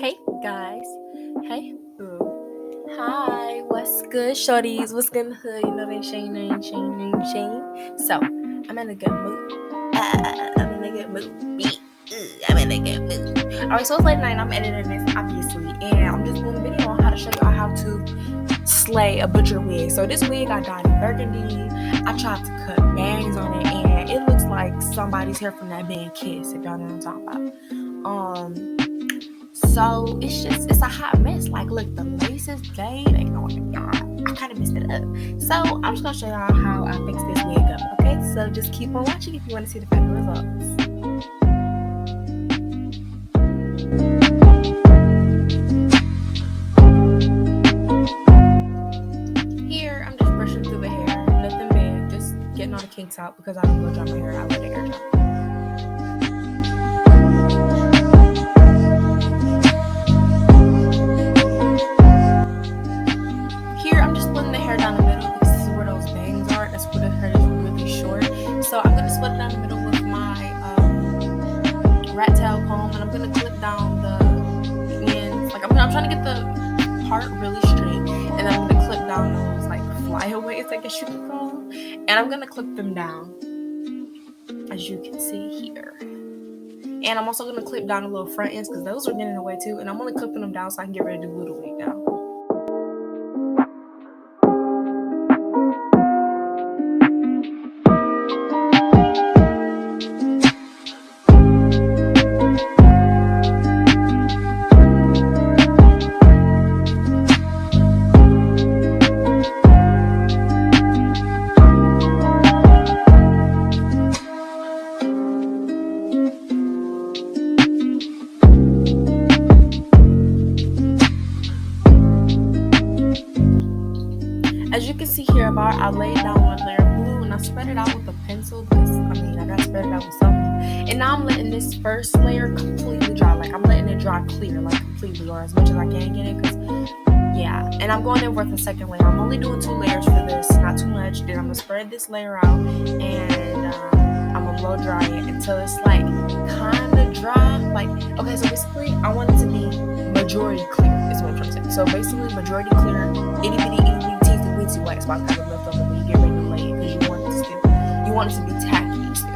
Hey guys. Hey boo. Hi, what's good, shorties? What's good in the hood? You know they Shane. So, I'm in a good mood. I'm in a good mood. I'm in a good mood. Alright, so it's late night and I'm editing this, obviously. And I'm just doing a video on how to show y'all how to slay a butcher wig. So this wig I dyed in burgundy. I tried to cut bangs on it and it looks like somebody's hair from that band Kiss, if y'all know what I'm talking about. So it's a hot mess. Like, look, the laces, they going on. I kind of messed it up. So I'm just gonna show y'all how I fix this wig up. Okay, so just keep on watching if you want to see the final results. Here, I'm just brushing through the hair. Nothing big, just getting all the kinks out because I don't go dry my hair. I let it air dry. So I'm going to split it down the middle with my rat tail comb, and I'm going to clip down the ends. Like, I'm trying to get the part really straight, and then I'm going to clip down those like flyaways, I guess you could call them, and I'm going to clip them down, as you can see here. And I'm also going to clip down the little front ends because those are getting in the way too, and I'm only clipping them down so I can get ready to glue the wig down. As you can see here, I laid down one layer of glue and I spread it out with a pencil because, I gotta spread it out with something. And now I'm letting this first layer completely dry. Like, I'm letting it dry clear, like completely, or as much as I can get it, because, yeah. And I'm going in with a second layer. I'm only doing 2 layers for this, not too much. Then I'm gonna spread this layer out and I'm gonna blow dry it until it's like kind of dry. Like, okay, so basically, I want it to be majority clear, is what I'm trying to say. So basically, majority clear, itty bitty white spots kind of left over when you get ready to lay it because you want it to be tacky still.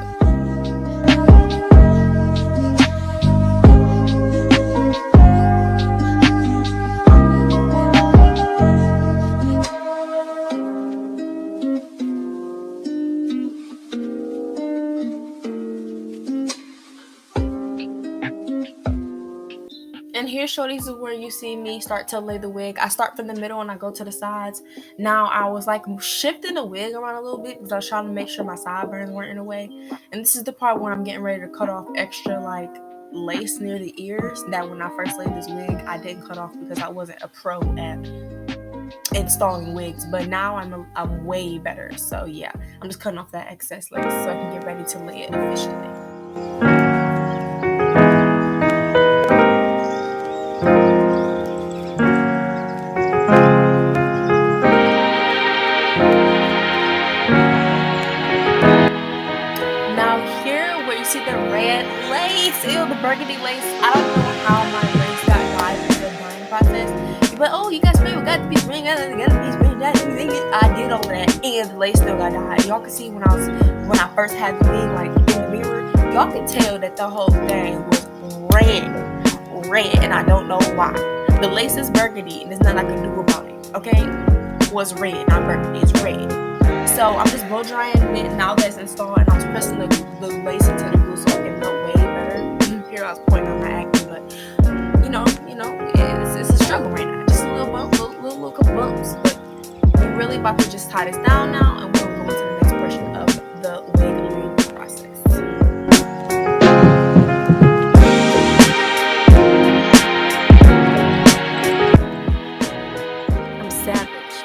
And here, shorties, is where you see me start to lay the wig. I start from the middle and I go to the sides. Now, I was like shifting the wig around a little bit because I was trying to make sure my sideburns weren't in the way. And this is the part where I'm getting ready to cut off extra like lace near the ears that when I first laid this wig, I didn't cut off because I wasn't a pro at installing wigs. But now I'm way better. So yeah, I'm just cutting off that excess lace so I can get ready to lay it efficiently. The burgundy lace. I don't know how my lace got dyed in the dyeing process. But you guys got to be spring, I did all that, and the lace still got dyed. Y'all can see when I first had the wig like in the mirror, y'all can tell that the whole thing was red, and I don't know why. The lace is burgundy, and there's nothing I can do about it. Okay, it was red, not burgundy. It's red. So I'm just blow drying it now that's installed, and I was pressing the lace into the glue so it can melt way better. Here I was pointing on my acne, but you know, it's a struggle right now. Just a little couple bumps, but we're really about to just tie this down now, and we'll go into the next portion of the wig laying process. I'm savage,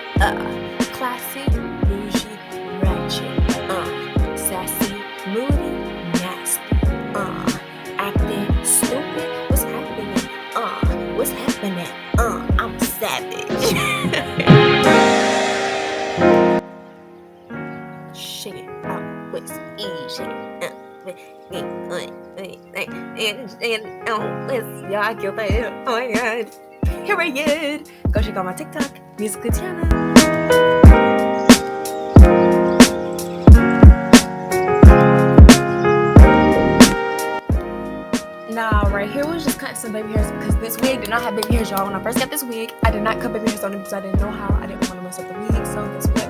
classy, bougie, ratchet, sassy, moody, nasty, acting stupid. What's happening? What's happening? I'm savage. Shake it out with easy. And yeah, I killed that. Oh my god. Period. Go check out my TikTok, Musically Tyana. Now, right here was just cutting some baby hairs because this wig did not have baby hairs, y'all. When I first got this wig, I did not cut baby hairs on it because I didn't know how. I didn't want to mess up the wig, so guess what?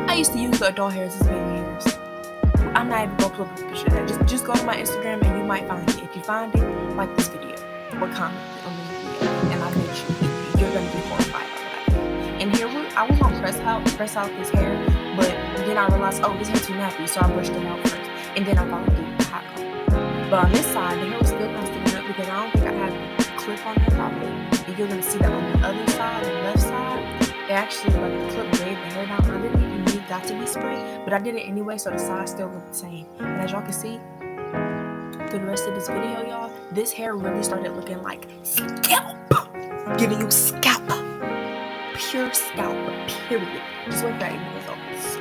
I used to use the adult hairs as baby hairs. I'm not even gonna put a picture of that. Just go to my Instagram and you might find it. If you find it, like this video or comment on this video, and I bet you're gonna be horrified by what I did. And here I was gonna press out this hair, but then I realized, oh, this hair too nappy, so I brushed it out first, and then I followed it with a hot comb. But on this side, the hair was still kind of sticking up because I don't think I had a clip on there properly. And you're gonna see that on the other side, the left side, it actually like the clip gave the hair down underneath. Got to be sprayed, but I did it anyway, so the sides still look the same. And as y'all can see through the rest of this video, y'all, this hair really started looking like scalp, giving you scalp, pure scalp, period. Just like that in the results.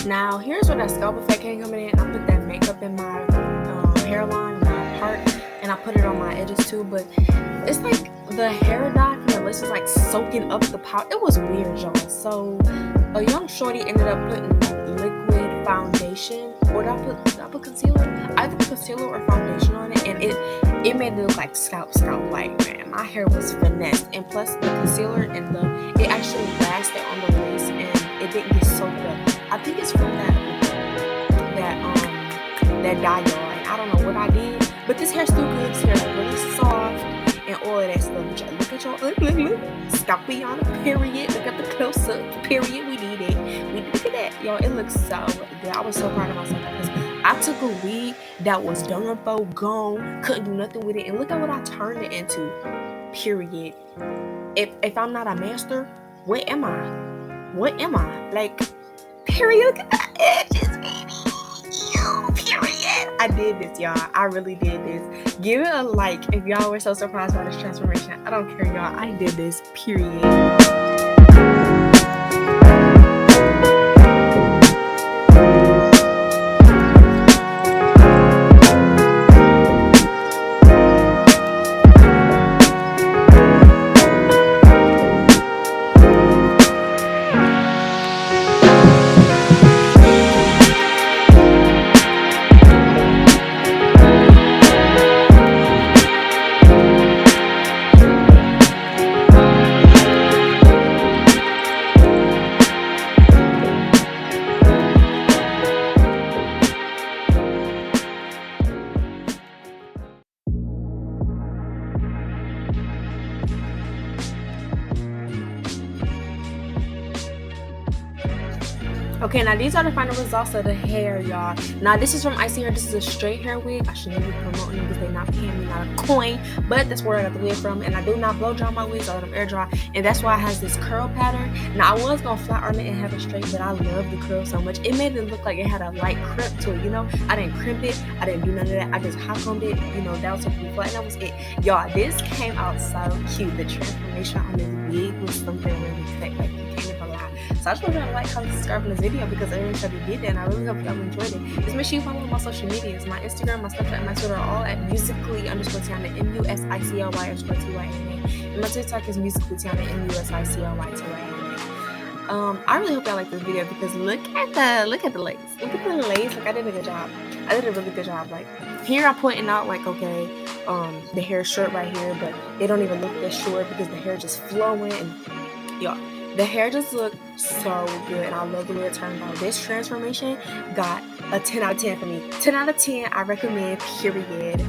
Now, here's where that scalp effect came coming in. I put that makeup in my hairline, my part, and I put it on my edges too. But it's like the hair dye from the list is like soaking up the powder. It was weird, y'all. So a young shorty ended up putting liquid foundation, or did I put concealer? Either concealer or foundation on it, and it made it look like scalp. Like, man, my hair was finessed, and plus the concealer and it actually lasted on the lace, and it didn't get soaked up. I think it's from that dye, y'all. And I don't know what I did, but this hair's still good. This hair is really soft and all of that stuff. Look at y'all. Stop beyond a period. Look at the close up. Period. We need it. Look at that, y'all. It looks so good. I was so proud of myself because I took a wig that was done for, gone, couldn't do nothing with it, and look at what I turned it into. Period. If I'm not a master, what am I? Like, period. Look at the edges, baby. Period. I did this, y'all. I really did this. Give it a like if y'all were so surprised by this transformation. I don't care, y'all. I did this. Period. Okay, now these are the final results of the hair, y'all. Now this is from Icy Hair. This is a straight hair wig. I shouldn't be promoting it because they're not paying me not a coin, but that's where I got the wig from. And I do not blow dry my wigs. I let them air dry, and that's why it has this curl pattern. Now I was gonna flat iron it and have it straight, but I love the curl so much. It made it look like it had a light crimp to it, you know. I didn't crimp it. I didn't do none of that. I just hot combed it, you know, down to the flat, and that was it. Y'all, this came out so cute. The transformation on this wig was something really thick. Like, you can't even lie. So I just want you to like, comment, subscribe on this video because everybody did that, and I really hope y'all enjoyed it. Just make sure you follow my social medias. My Instagram, my Snapchat, and my Twitter are all at musically_Tyana, MUSICLY_TYANA. And my TikTok is musically Tyana, MUSICLY_TYANA. I really hope y'all like this video because look at the lace. Look at the lace. Like, I did a good job. I did a really good job. Like, here I'm pointing out, like, okay, the hair is short right here, but it don't even look that short because the hair just flowing, and y'all, the hair just looked so good, and I love the way it turned out. This transformation got a 10 out of 10 for me. 10 out of 10, I recommend, period.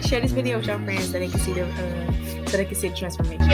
Share this video with your friends so they can see the transformation.